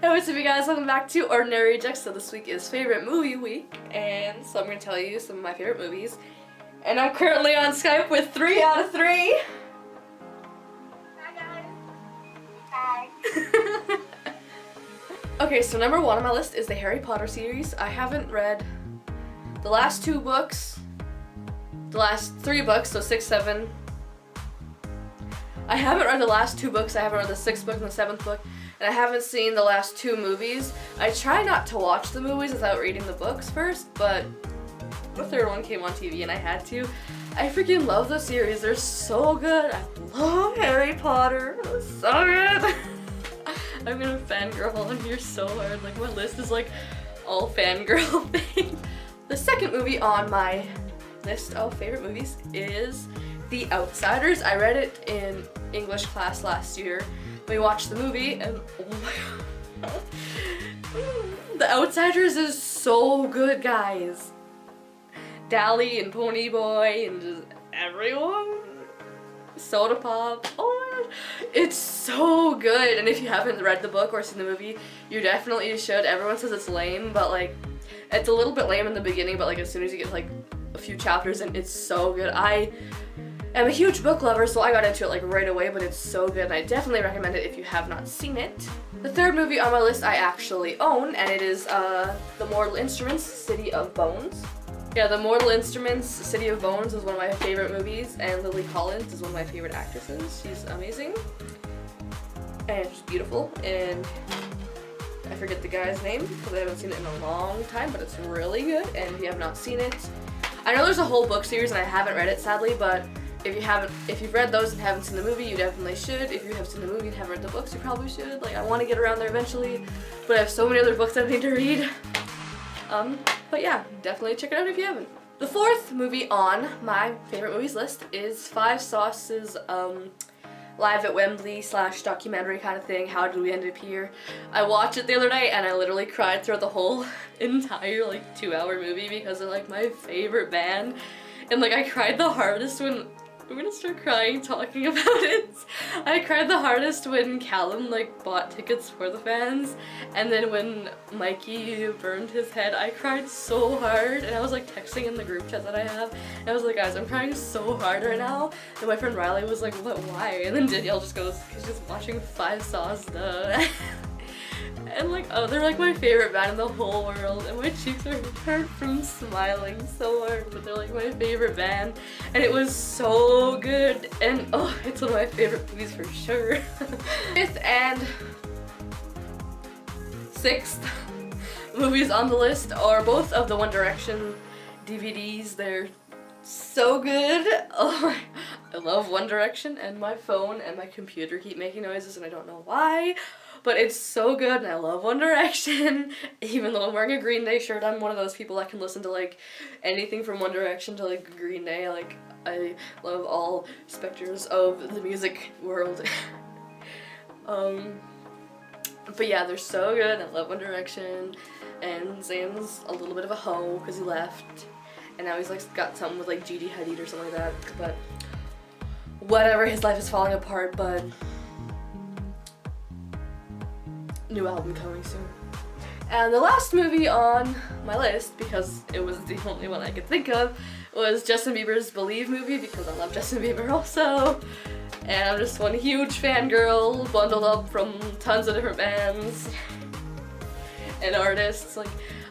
Hey, what's up you guys, welcome back to Ordinary Rejects. So this week is favorite movie week, and so I'm going to tell you some of my favorite movies. And I'm currently on Skype with 3 out of 3. Hi guys. Hi. Okay, so number 1 on my list is the Harry Potter series. I haven't read the last 2 books, the last 3 books, so 6, 7. I haven't read the last 2 books, I haven't read the 6th book and the 7th book. And I haven't seen the last 2 movies. I try not to watch the movies without reading the books first, but the 3rd one came on TV and I had to. I freaking love the series. They're so good. I love Harry Potter. So good. I'm gonna fangirl on here so hard. Like my list is like all fangirl things. The 2nd movie on my list of favorite movies is The Outsiders. I read it in English class last year. We watched the movie and oh my god. The Outsiders is so good, guys. Dally and Ponyboy and just everyone. Soda Pop. Oh my gosh. It's so good. And if you haven't read the book or seen the movie, you definitely should. Everyone says it's lame, but like it's a little bit lame in the beginning, but like as soon as you get like a few chapters in, it's so good. I'm a huge book lover, so I got into it like right away, but it's so good and I definitely recommend it if you have not seen it. The 3rd movie on my list I actually own, and it is The Mortal Instruments, City of Bones. Yeah, The Mortal Instruments, City of Bones is one of my favorite movies, and Lily Collins is one of my favorite actresses. She's amazing. And she's beautiful, and I forget the guy's name because I haven't seen it in a long time, but it's really good, and if you have not seen it, I know there's a whole book series and I haven't read it sadly, but if you've read those and haven't seen the movie, you definitely should. If you have seen the movie and haven't read the books, you probably should. Like, I want to get around there eventually, but I have so many other books I need to read. But yeah, definitely check it out if you haven't. The 4th movie on my favorite movies list is Five Sauce's live at Wembley / documentary kind of thing, How Did We End Up Here. I watched it the other night and I literally cried throughout the whole entire like 2-hour movie because they're like my favorite band. And like I cried the hardest when I'm gonna start crying talking about it. I cried the hardest when Callum like bought tickets for the fans, and then when Mikey burned his head, I cried so hard, and I was like texting in the group chat that I have, and I was like, guys, I'm crying so hard right now. And my friend Riley was like, what, why? And then Danielle just goes, cause she's watching Five Sauce, duh. And like, oh, they're like my favorite band in the whole world, and my cheeks are hurt from smiling so hard, but they're like my favorite band, and it was so good, and oh, it's one of my favorite movies for sure. 5th and 6th movies on the list are both of the One Direction DVDs. They're so good. Oh, I love One Direction, and my phone and my computer keep making noises and I don't know why. But it's so good and I love One Direction. Even though I'm wearing a Green Day shirt, I'm one of those people that can listen to like anything from One Direction to like Green Day. Like I love all specters of the music world. But yeah, they're so good. I love One Direction. And Zayn's a little bit of a hoe because he left. And now he's like got something with like Gigi Hadid or something like that. But whatever, his life is falling apart, but new album coming soon. And the last movie on my list, because it was the only one I could think of, was Justin Bieber's Believe movie, because I love Justin Bieber also. And I'm just one huge fangirl, bundled up from tons of different bands and artists. Like,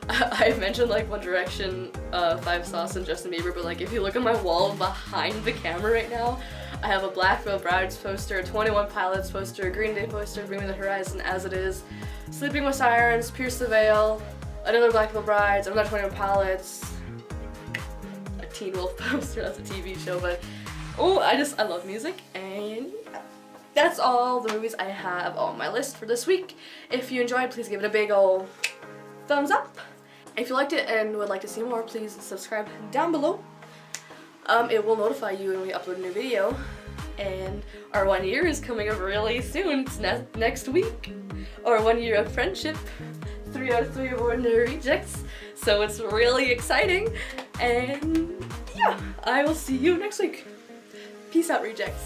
I mentioned like One Direction, Five Sauce, and Justin Bieber, but like if you look at my wall behind the camera right now, I have a Black Veil Brides poster, a 21 Pilots poster, a Green Day poster, Bring Me the Horizon, As It Is, Sleeping with Sirens, Pierce the Veil, another Black Veil Brides, another 21 Pilots, a Teen Wolf poster, that's a TV show, but oh, I love music, and that's all the movies I have on my list for this week. If you enjoyed, please give it a big ol' thumbs up. If you liked it and would like to see more, please subscribe down below. It will notify you when we upload a new video, and our 1 year is coming up really soon. It's next week. Our 1 year of friendship, 3 out of 3 of Ordinary Rejects, so it's really exciting, and yeah, I will see you next week. Peace out, Rejects.